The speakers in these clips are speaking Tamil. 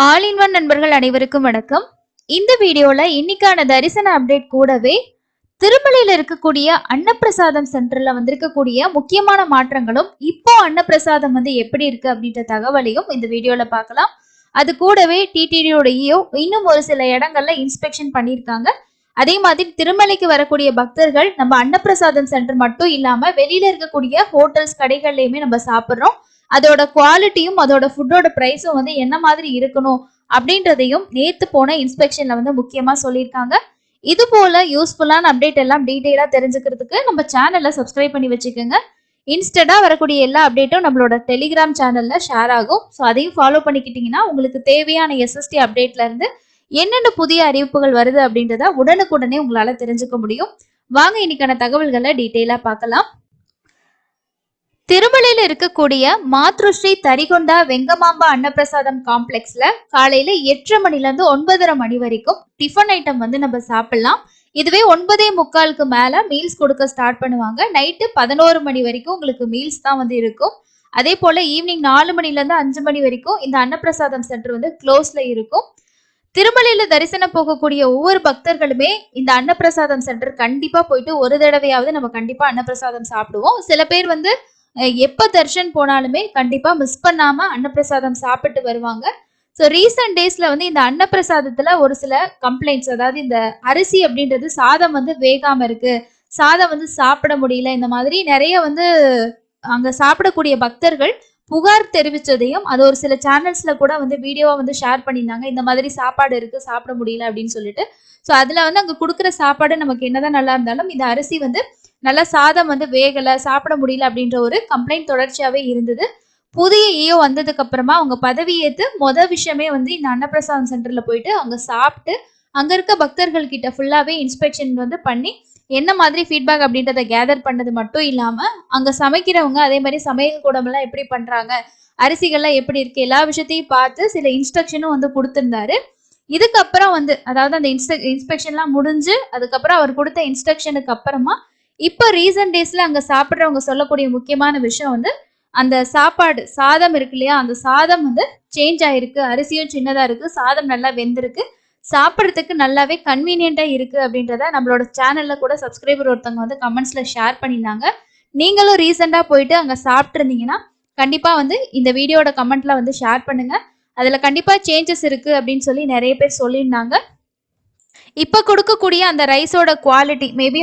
ஆல் இன் ஒன் நண்பர்கள் அனைவருக்கும் வணக்கம். இந்த வீடியோல இன்னைக்கான தரிசன அப்டேட் கூடவே திருமலையில இருக்கக்கூடிய அன்னப்பிரசாதம் சென்டர்ல வந்திருக்கக்கூடிய முக்கியமான மாற்றங்களும் இப்போ அன்னப்பிரசாதம் எப்படி இருக்கு அப்படின்ற தகவலையும் இந்த வீடியோல பார்க்கலாம். அது கூடவே டிடிடியோடையோ இன்னும் ஒரு சில இடங்கள்ல இன்ஸ்பெக்ஷன் பண்ணியிருக்காங்க. அதே மாதிரி திருமலைக்கு வரக்கூடிய பக்தர்கள் நம்ம அன்னப்பிரசாதம் சென்டர் மட்டும் இல்லாம வெளியில இருக்கக்கூடிய ஹோட்டல்ஸ் கடைகள்லயுமே நம்ம சாப்பிட்றோம். அதோட குவாலிட்டியும் அதோட ஃபுட்டோட பிரைஸும் என்ன மாதிரி இருக்கணும் அப்படின்றதையும் நேத்து போன இன்ஸ்பெக்ஷன்ல முக்கியமா சொல்லியிருக்காங்க. இது போல யூஸ்ஃபுல்லான அப்டேட் எல்லாம் டீடைலா தெரிஞ்சுக்கிறதுக்கு நம்ம சேனலை சப்ஸ்கிரைப் பண்ணி வச்சுக்கோங்க. இன்ஸ்டடா வரக்கூடிய எல்லா அப்டேட்டும் நம்மளோட டெலிகிராம் சேனல்ல ஷேர் ஆகும். ஸோ அதையும் ஃபாலோ பண்ணிக்கிட்டீங்கன்னா உங்களுக்கு தேவையான எஸ்எஸ்டி அப்டேட்ல இருந்து என்னென்ன புதிய அறிவிப்புகள் வருது அப்படின்றத உடனுக்குடனே உங்களால தெரிஞ்சுக்க முடியும். வாங்க இன்னைக்கான தகவல்களை டீடைலா பார்க்கலாம். திருமலையில இருக்கக்கூடிய மாத்ருஸ்ரீ தரிகொண்டா வெங்கமாம்பா அன்னப்பிரசாதம் காம்ப்ளெக்ஸ்ல காலையில 8:30 மணில இருந்து 9:30 மணி வரைக்கும் டிஃபன் ஐட்டம் நம்ம சாப்பிடலாம். இதுவே 9:45க்கு மேல மீல்ஸ் கொடுக்க ஸ்டார்ட் பண்ணுவாங்க. நைட்டு 11 மணி வரைக்கும் உங்களுக்கு மீல்ஸ் தான் இருக்கும். அதே போல ஈவினிங் 4 மணில இருந்து 5 மணி வரைக்கும் இந்த அன்னப்பிரசாதம் சென்டர் க்ளோஸ்ல இருக்கும். திருமலையில தரிசனம் போகக்கூடிய ஒவ்வொரு பக்தர்களுமே இந்த அன்னப்பிரசாதம் சென்டர் கண்டிப்பா போயிட்டு ஒரு தடவையாவது நம்ம கண்டிப்பா அன்னப்பிரசாதம் சாப்பிடுவோம். சில பேர் எப்ப தர்ஷன் போனாலுமே கண்டிப்பா மிஸ் பண்ணாம அன்னப்பிரசாதம் சாப்பிட்டு வருவாங்க. ஸோ ரீசெண்ட் டேஸ்ல இந்த அன்னப்பிரசாதத்துல ஒரு சில கம்ப்ளைண்ட்ஸ், அதாவது இந்த அரிசி அப்படின்றது சாதம் வேகாம இருக்கு, சாதம் சாப்பிட முடியல, இந்த மாதிரி நிறைய அங்க சாப்பிடக்கூடிய பக்தர்கள் புகார் தெரிவிச்சதையும் அது ஒரு சில சேனல்ஸ்ல கூட வீடியோவா ஷேர் பண்ணியிருந்தாங்க. இந்த மாதிரி சாப்பாடு இருக்கு, சாப்பிட முடியல அப்படின்னு சொல்லிட்டு. ஸோ அதுல அங்க கொடுக்குற சாப்பாடு நமக்கு என்னதான் நல்லா இருந்தாலும் இந்த அரிசி நல்லா சாதம் வேகல, சாப்பிட முடியல அப்படின்ற ஒரு கம்ப்ளைண்ட் தொடர்ச்சியாவே இருந்தது. புதிய இஓ வந்ததுக்கு அப்புறமா அவங்க பதவி ஏத்து விஷயமே இந்த அன்னப்பிரசாதம் சென்டர்ல போயிட்டு அங்க சாப்பிட்டு அங்க இருக்க பக்தர்கள் கிட்ட ஃபுல்லாவே இன்ஸ்பெக்ஷன் பண்ணி என்ன மாதிரி ஃபீட்பேக் அப்படின்றத கேதர் பண்ணது மட்டும் இல்லாம அங்க சமைக்கிறவங்க அதே மாதிரி சமையல் கூடமெல்லாம் எப்படி பண்றாங்க, அரிசிகள்லாம் எப்படி இருக்கு, எல்லா விஷயத்தையும் பார்த்து சில இன்ஸ்ட்ரக்ஷனும் கொடுத்திருந்தாரு. இதுக்கப்புறம் அதாவது அந்த இன்ஸ்பெக்ஷன்லாம் முடிஞ்சு அதுக்கப்புறம் அவர் கொடுத்த இன்ஸ்ட்ரக்ஷனுக்கு அப்புறமா இப்ப ரீசன்ட் டேஸ்ல அங்க சாப்பிடுறவங்க சொல்லக்கூடிய முக்கியமான விஷயம் அந்த சாப்பாடு சாதம் இருக்கு இல்லையா, அந்த சாதம் சேஞ்ச் ஆயிருக்கு, அரிசியும் சின்னதா இருக்கு, சாதம் நல்லா வெந்திருக்கு, சாப்பிட்றதுக்கு நல்லாவே கன்வீனியன்டா இருக்கு அப்படின்றத நம்மளோட சேனல்ல கூட சப்ஸ்கிரைபர் ஒருத்தவங்க கமெண்ட்ஸ்ல ஷேர் பண்ணியிருந்தாங்க. நீங்களும் ரீசெண்டா போயிட்டு அங்க சாப்பிட்டு இருந்தீங்கன்னா கண்டிப்பா இந்த வீடியோட கமெண்ட்ல ஷேர் பண்ணுங்க. அதுல கண்டிப்பா சேஞ்சஸ் இருக்கு அப்படின்னு சொல்லி நிறைய பேர் சொல்லியிருந்தாங்க. இப்ப கொடுக்கக்கூடிய அந்த ரைஸோட குவாலிட்டி மேபி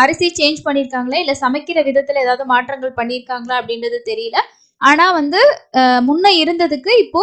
அரிசி சேஞ்ச் பண்ணியிருக்காங்களா இல்ல சமைக்கிற விதத்துல ஏதாவது மாற்றங்கள் பண்ணியிருக்காங்களா அப்படின்றது தெரியல. ஆனா முன்ன இருந்ததுக்கு இப்போ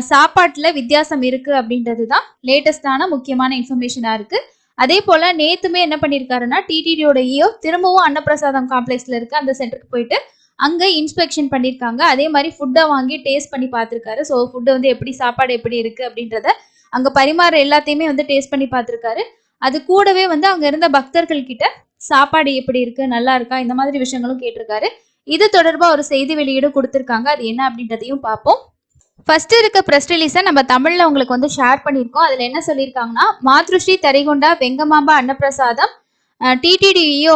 சாப்பாட்டுல வித்தியாசம் இருக்கு அப்படின்றது தான் லேட்டஸ்டான முக்கியமான இன்ஃபர்மேஷனா இருக்கு. அதே போல நேத்துமே என்ன பண்ணிருக்காருன்னா டிடிடியோட இஓ திரும்பவும் அன்னப்பிரசாதம் காம்ப்ளெக்ஸ்ல இருக்கு அந்த சென்டருக்கு போயிட்டு அங்க இன்ஸ்பெக்ஷன் பண்ணிருக்காங்க. அதே மாதிரி ஃபுட்டை வாங்கி டேஸ்ட் பண்ணி பார்த்திருக்காரு. ஸோ ஃபுட்டு எப்படி சாப்பாடு எப்படி இருக்கு அப்படின்றத அங்க பரிமாற எல்லாத்தையுமே டேஸ்ட் பண்ணி பார்த்திருக்காரு. அது கூடவே அங்க இருந்த பக்தர்கள் கிட்ட சாப்பாடு எப்படி இருக்கு, நல்லா இருக்கா, இந்த மாதிரி விஷயங்களும் கேட்டிருக்காரு. இது தொடர்பா ஒரு செய்தி வெளியீடு கொடுத்திருக்காங்க. அது என்ன அப்படின்றதையும் பார்ப்போம். ஃபர்ஸ்ட் இருக்க பிரஸ் ரிலீஸை நம்ம தமிழ்ல உங்களுக்கு ஷேர் பண்ணியிருக்கோம். அதுல என்ன சொல்லியிருக்காங்கன்னா, மாத்ருஸ்ரீ தரிகொண்டா வெங்கமாம்பா அன்னப்பிரசாதம் டிடிடிஇஓ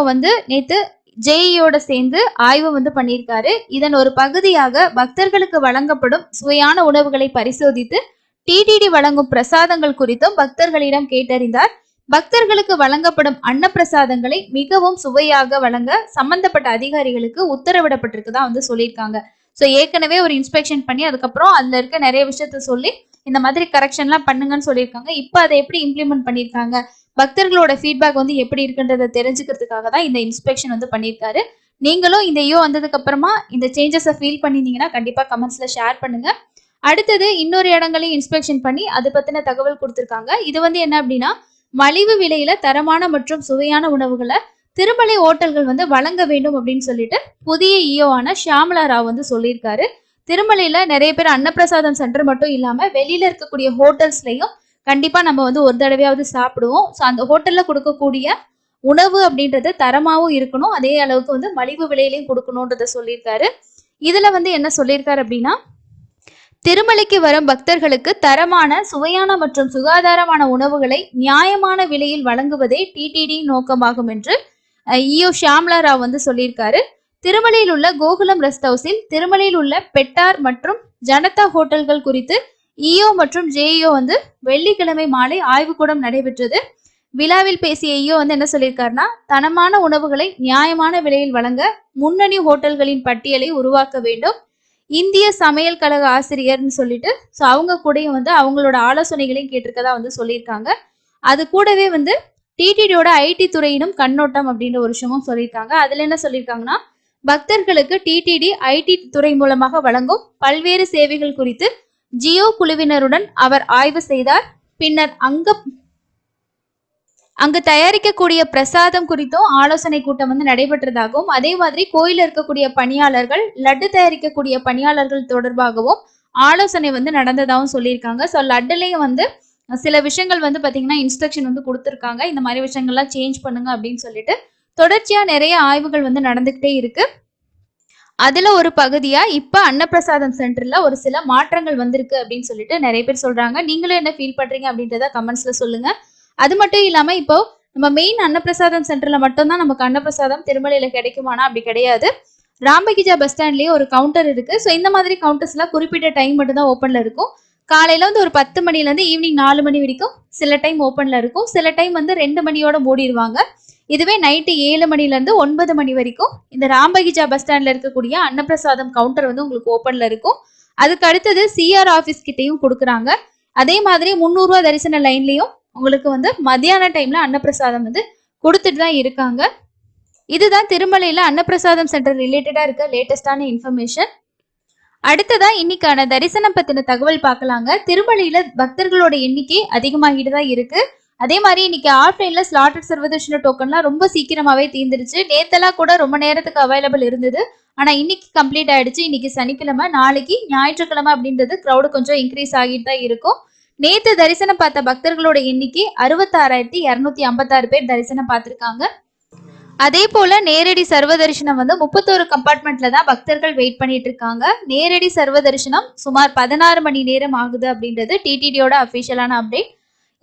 நேத்து ஜேஇயோட சேர்ந்து ஆய்வு பண்ணியிருக்காரு. இதன் ஒரு பகுதியாக பக்தர்களுக்கு வழங்கப்படும் சுவையான உணவுகளை பரிசோதித்து டிடிடி வழங்கும் பிரசாதங்கள் குறித்தும் பக்தர்களிடம் கேட்டறிந்தார். பக்தர்களுக்கு வழங்கப்படும் அன்னப்பிரசாதங்களை மிகவும் சுவையாக வழங்க சம்பந்தப்பட்ட அதிகாரிகளுக்கு உத்தரவிடப்பட்டிருக்குதா சொல்லியிருக்காங்க. ஸோ ஏற்கனவே ஒரு இன்ஸ்பெக்ஷன் பண்ணி அதுக்கப்புறம் அதுல இருக்க நிறைய விஷயத்த சொல்லி இந்த மாதிரி கரெக்ஷன்லாம் பண்ணுங்கன்னு சொல்லியிருக்காங்க. இப்போ அதை எப்படி இம்ப்ளிமெண்ட் பண்ணியிருக்காங்க, பக்தர்களோட ஃபீட்பேக் எப்படி இருக்குன்றதை தெரிஞ்சுக்கிறதுக்காக தான் இந்த இன்ஸ்பெக்ஷன் பண்ணியிருக்காரு. நீங்களும் இந்த இஓ வந்ததுக்கு அப்புறமா இந்த சேஞ்சஸை ஃபீல் பண்ணியிருந்தீங்கன்னா கண்டிப்பா கமெண்ட்ஸ்ல ஷேர் பண்ணுங்க. அடுத்தது இன்னொரு இடங்களையும் இன்ஸ்பெக்ஷன் பண்ணி அதை பத்தின தகவல் கொடுத்திருக்காங்க. இது என்ன அப்படின்னா, மலிவு விலையில தரமான மற்றும் சுவையான உணவுகளை திருமலை ஹோட்டல்கள் வழங்க வேண்டும் அப்படின்னு சொல்லிட்டு புதிய இஓவான ஷியாமலா ராவ் சொல்லியிருக்காரு. திருமலையில நிறைய பேர் அன்னப்பிரசாதம் சென்டர் மட்டும் இல்லாம வெளியில இருக்கக்கூடிய ஹோட்டல்ஸ்லயும் கண்டிப்பா நம்ம ஒரு தடவையாவது சாப்பிடுவோம். ஸோ அந்த ஹோட்டல்ல கொடுக்கக்கூடிய உணவு அப்படின்றது தரமாவும் இருக்கணும், அதே அளவுக்கு மலிவு விலையிலையும் கொடுக்கணும்ன்றத சொல்லியிருக்காரு. இதுல என்ன சொல்லியிருக்காரு அப்படின்னா, திருமலைக்கு வரும் பக்தர்களுக்கு தரமான சுவையான மற்றும் சுகாதாரமான உணவுகளை நியாயமான விலையில் வழங்குவதே டிடிடி நோக்கமாகும் என்று இஓ ஷியாமலா ராவ் சொல்லியிருக்காரு. திருமலையில் உள்ள கோகுலம் ரெஸ்ட் ஹவுஸில் திருமலையில் உள்ள பெட்டார் மற்றும் ஜனதா ஹோட்டல்கள் குறித்து இஓ மற்றும் ஜேஇஓ வந்து வெள்ளிக்கிழமை மாலை ஆய்வுக்கூடம் நடைபெற்றது. விழாவில் பேசிய இஓ வந்து என்ன சொல்லியிருக்காருன்னா, தரமான உணவுகளை நியாயமான விலையில் வழங்க முன்னணி ஹோட்டல்களின் பட்டியலை உருவாக்க வேண்டும். இந்திய சமையல் கழக ஆசிரியர்னு சொல்லிட்டு ஸோ அவங்க கூடயும் வந்து அவங்களோட ஆலோசனைகளையும் கேட்டிருக்கதா வந்து சொல்லியிருக்காங்க. அது கூடவே வந்து டிடிடியோட ஐடி துறையினும் கண்ணோட்டம் அப்படின்ற ஒரு விஷயமும் சொல்லியிருக்காங்க. அதுல என்ன சொல்லியிருக்காங்கன்னா, பக்தர்களுக்கு டிடிடி ஐடி துறை மூலமாக வழங்கும் பல்வேறு சேவைகள் குறித்து ஜியோ குழுவினருடன் அவர் ஆய்வு செய்தார். பின்னர் அங்கு தயாரிக்கக்கூடிய பிரசாதம் குறித்தும் ஆலோசனை கூட்டம் வந்து நடைபெற்றதாகவும், அதே மாதிரி கோயில இருக்கக்கூடிய பணியாளர்கள், லட்டு தயாரிக்கக்கூடிய பணியாளர்கள் தொடர்பாகவும் ஆலோசனை வந்து நடந்ததாகவும் சொல்லியிருக்காங்க. ஸோ லட்டுலையும் வந்து சில விஷயங்கள் வந்து பார்த்தீங்கன்னா இன்ஸ்ட்ரக்ஷன் வந்து கொடுத்துருக்காங்க. இந்த மாதிரி விஷயங்கள்லாம் சேஞ்ச் பண்ணுங்க அப்படின்னு சொல்லிட்டு தொடர்ச்சியா நிறைய ஆய்வுகள் வந்து நடந்துகிட்டே இருக்கு. அதுல ஒரு பகுதியா இப்ப அன்னப்பிரசாதம் சென்டர்ல ஒரு சில மாற்றங்கள் வந்திருக்கு அப்படின்னு சொல்லிட்டு நிறைய பேர் சொல்றாங்க. நீங்களும் என்ன ஃபீல் பண்றீங்க அப்படின்றத கமெண்ட்ஸ்ல சொல்லுங்க. அது மட்டும் இல்லாம இப்போ நம்ம மெயின் அன்னப்பிரசாதம் சென்டர்ல மட்டும்தான் நமக்கு அன்னப்பிரசாதம் திருமலையில கிடைக்குமானா அப்படி கிடையாது. ராம்பகிஜா பஸ் ஸ்டாண்ட்லயே ஒரு கவுண்டர் இருக்கு. ஸோ இந்த மாதிரி கவுண்டர்ஸ்லாம் குறிப்பிட்ட டைம் மட்டும் தான் ஓப்பன்ல இருக்கும். காலையில வந்து ஒரு 10 மணில இருந்து ஈவினிங் 4 மணி வரைக்கும் சில டைம் ஓப்பன்ல இருக்கும். சில டைம் வந்து 2 மணியோட மூடிடுவாங்க. இதுவே நைட்டு 7 மணில இருந்து 9 மணி வரைக்கும் இந்த ராம்பகிஜா பஸ் ஸ்டாண்ட்ல இருக்கக்கூடிய அன்னப்பிரசாதம் கவுண்டர் வந்து உங்களுக்கு ஓப்பன்ல இருக்கும். அதுக்கு அடுத்தது சிஆர் ஆஃபீஸ் கிட்டையும் கொடுக்குறாங்க. அதே மாதிரி 300 ரூபா தரிசன லைன்லயும் உங்களுக்கு வந்து மத்தியான டைம்ல அன்னப்பிரசாதம் வந்து கொடுத்துட்டு தான் இருக்காங்க. இதுதான் திருமலையில அன்னப்பிரசாதம் சென்டர் ரிலேட்டடா இருக்க லேட்டஸ்டான இன்ஃபர்மேஷன். அடுத்ததா இன்னைக்கான தரிசனம் பத்தின தகவல் பார்க்கலாங்க. திருமலையில பக்தர்களோட எண்ணிக்கை அதிகமாகிட்டு தான் இருக்கு. அதே மாதிரி இன்னைக்கு ஆஃப்லைன்ல ஸ்லாட்டட் சர்வதர்ஷன டோக்கன்லாம் ரொம்ப சீக்கிரமாவே தீர்ந்துருச்சு. நேத்தெல்லாம் கூட ரொம்ப நேரத்துக்கு அவைலபிள் இருந்தது. ஆனா இன்னைக்கு கம்ப்ளீட் ஆயிடுச்சு. இன்னைக்கு சனிக்கிழமை, நாளைக்கு ஞாயிற்றுக்கிழமை அப்படின்றது கிரௌடு கொஞ்சம் இன்க்ரீஸ் ஆகிட்டு தான் இருக்கும். நேத்து தரிசனம் பார்த்த பக்தர்களோட எண்ணிக்கை 66,256 பேர் தரிசனம் பார்த்திருக்காங்க. அதே போல நேரடி சர்வ தரிசனம் வந்து 31 கம்பார்ட்மெண்ட்ல தான் பக்தர்கள் வெயிட் பண்ணிட்டு இருக்காங்க. நேரடி சர்வ தரிசனம் சுமார் 16 மணி நேரம் ஆகுது அப்படின்றது டிடிடியோட அபிஷியலான அப்டேட்.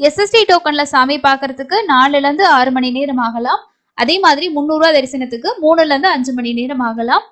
எஸ்எஸ்டி டோக்கன்ல சாமி பார்க்கறதுக்கு 4ல இருந்து 6 மணி நேரம் ஆகலாம். அதே மாதிரி 300 ரூபா தரிசனத்துக்கு 3ல இருந்து 5 மணி நேரம் ஆகலாம்.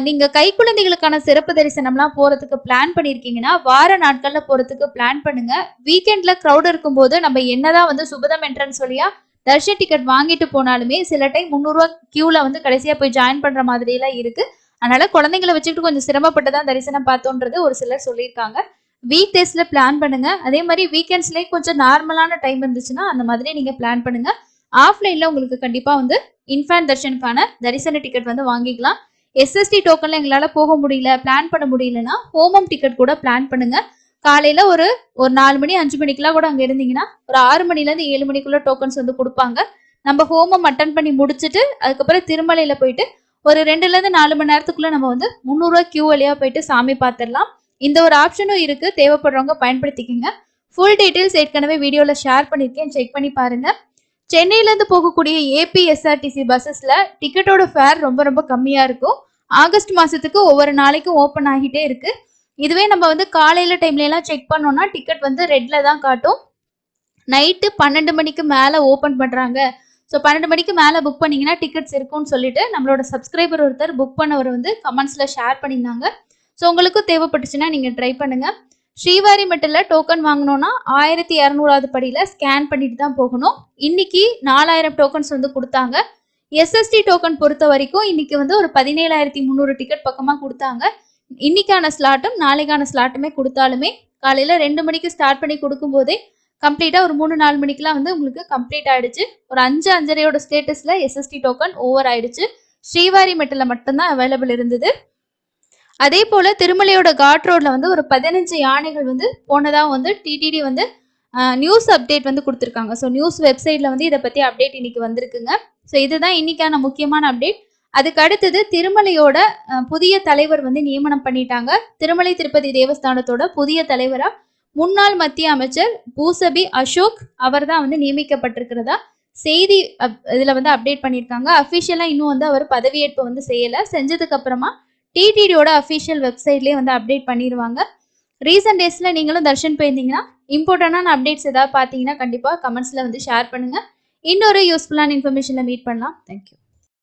நீங்க கைக்குழந்தைகளுக்கான சிறப்பு தரிசனம்லாம் போறதுக்கு பிளான் பண்ணிருக்கீங்கன்னா வார நாட்கள்ல போறதுக்கு பிளான் பண்ணுங்க. வீக்கெண்ட்ல க்ரௌட் இருக்கும்போது நம்ம என்னதான் வந்து சுபதம் என்ட்ரன்ஸ் வழியா தர்ஷன் டிக்கெட் வாங்கிட்டு போனாலுமே சில டைம் 300 ரூபா கியூல வந்து கடைசியா போய் ஜாயின் பண்ற மாதிரி எல்லாம் இருக்கு. அதனால குழந்தைங்களை வச்சுக்கிட்டு கொஞ்சம் சிரமப்பட்டு தான் தரிசனம் பார்த்தோன்றது ஒரு சிலர் சொல்லியிருக்காங்க. வீக் டேஸ்ல பிளான் பண்ணுங்க. அதே மாதிரி வீக்கெண்ட்ஸ்லயே கொஞ்சம் நார்மலான டைம் இருந்துச்சுன்னா அந்த மாதிரி நீங்க பிளான் பண்ணுங்க. ஆஃப்லைன்ல உங்களுக்கு கண்டிப்பா வந்து இன்ஃபேன் தர்ஷனுக்கான தரிசன டிக்கெட் வந்து வாங்கிக்கலாம். எஸ்எஸ்டி டோக்கன்ல எங்களால போக முடியல, பிளான் பண்ண முடியலன்னா ஹோமம் டிக்கெட் கூட பிளான் பண்ணுங்க. காலையில ஒரு 4 மணி 5 மணிக்கெல்லாம் கூட அங்க இருந்தீங்கன்னா ஒரு 6 மணில இருந்து 7 மணிக்குள்ள டோக்கன்ஸ் வந்து கொடுப்பாங்க. நம்ம ஹோமம் அட்டன் பண்ணி முடிச்சுட்டு அதுக்கப்புறம் திருமலையில போயிட்டு ஒரு 2ல இருந்து 4 மணி நேரத்துக்குள்ள நம்ம வந்து 300 ரூபா கியூ வழியா போயிட்டு சாமி பார்த்துடலாம். இந்த ஒரு ஆப்ஷனும் இருக்கு. தேவைப்படுறவங்க பயன்படுத்திக்கங்க. ஃபுல் டீடைல்ஸ் ஏற்கனவே வீடியோல ஷேர் பண்ணிருக்கேன், செக் பண்ணி பாருங்க. சென்னையில இருந்து போகக்கூடிய ஏபிஎஸ்ஆர்டிசி பஸ்ஸஸ்ல டிக்கெட்டோட ஃபேர் ரொம்ப ரொம்ப கம்மியா இருக்கும். ஆகஸ்ட் மாசத்துக்கு ஒவ்வொரு நாளைக்கும் ஓப்பன் ஆகிட்டே இருக்கு. இதுவே நம்ம வந்து காலையில டைம்ல எல்லாம் செக் பண்ணோம்னா டிக்கெட் வந்து ரெட்ல தான் காட்டும். நைட்டு 12 மணிக்கு மேல ஓப்பன் பண்றாங்க. ஸோ 12 மணிக்கு மேல புக் பண்ணீங்கன்னா டிக்கெட்ஸ் இருக்கும்னு சொல்லிட்டு நம்மளோட சப்ஸ்கிரைபர் ஒருத்தர் புக் பண்ணவர் வந்து கமெண்ட்ஸ்ல ஷேர் பண்ணியிருந்தாங்க. ஸோ உங்களுக்கும் தேவைப்பட்டுச்சுன்னா நீங்க ட்ரை பண்ணுங்க. ஸ்ரீவாரிமெட்டில் டோக்கன் வாங்கணும்னா 1200வது படியில ஸ்கேன் பண்ணிட்டு தான் போகணும். இன்னைக்கு 4000 டோக்கன்ஸ் வந்து கொடுத்தாங்க. எஸ்எஸ்டி டோக்கன் பொறுத்த வரைக்கும் இன்னைக்கு வந்து ஒரு 17,300 டிக்கெட் பக்கமா கொடுத்தாங்க. இன்னைக்கான ஸ்லாட்டும் நாளைக்கான ஸ்லாட்டுமே கொடுத்தாலுமே காலையில 2 மணிக்கு ஸ்டார்ட் பண்ணி கொடுக்கும் போதே கம்ப்ளீட்டா ஒரு 3-4 மணிக்கெல்லாம் வந்து உங்களுக்கு கம்ப்ளீட் ஆயிடுச்சு. ஒரு 5-5:30யோட ஸ்டேட்டஸ்ல எஸ்எஸ்டி டோக்கன் ஓவர் ஆயிடுச்சு. ஸ்ரீவாரிமெட்டில் மட்டும்தான் அவைலபிள் இருந்தது. அதே போல திருமலையோட காட் ரோட்ல வந்து ஒரு 15 யானைகள் வந்து போனதா வந்து டிடிடி வந்து நியூஸ் அப்டேட் வந்து கொடுத்துருக்காங்க. ஸோ நியூஸ் வெப்சைட்ல வந்து இதை பத்தி அப்டேட் இன்னைக்கு வந்திருக்குங்க. ஸோ இதுதான் இன்னைக்கான முக்கியமான அப்டேட். அதுக்கு அடுத்தது திருமலையோட புதிய தலைவர் வந்து நியமனம் பண்ணிட்டாங்க. திருமலை திருப்பதி தேவஸ்தானத்தோட புதிய தலைவரா முன்னாள் மத்திய அமைச்சர் பூசபி அசோக் அவர் தான் வந்து நியமிக்கப்பட்டிருக்கிறதா செய்தி இதுல வந்து அப்டேட் பண்ணியிருக்காங்க. அஃபிஷியலா இன்னும் வந்து அவர் பதவியேற்பு வந்து செய்யல. செஞ்சதுக்கு அப்புறமா டிடிடியோட அஃபிஷியல் வெப்சைட்லேயே வந்து அப்டேட் பண்ணிடுவாங்க. ரீசெண்ட் டேஸ்ல நீங்களும் தர்ஷன் போயிருந்தீங்கன்னா இம்பார்ட்டண்டான அப்டேட்ஸ் ஏதாவது பார்த்தீங்கன்னா கண்டிப்பாக கமெண்ட்ஸ்ல வந்து ஷேர் பண்ணுங்க. இன்னொரு யூஸ்ஃபுல்லான இன்ஃபர்மேஷன்ல மீட் பண்ணலாம். தேங்க்யூ.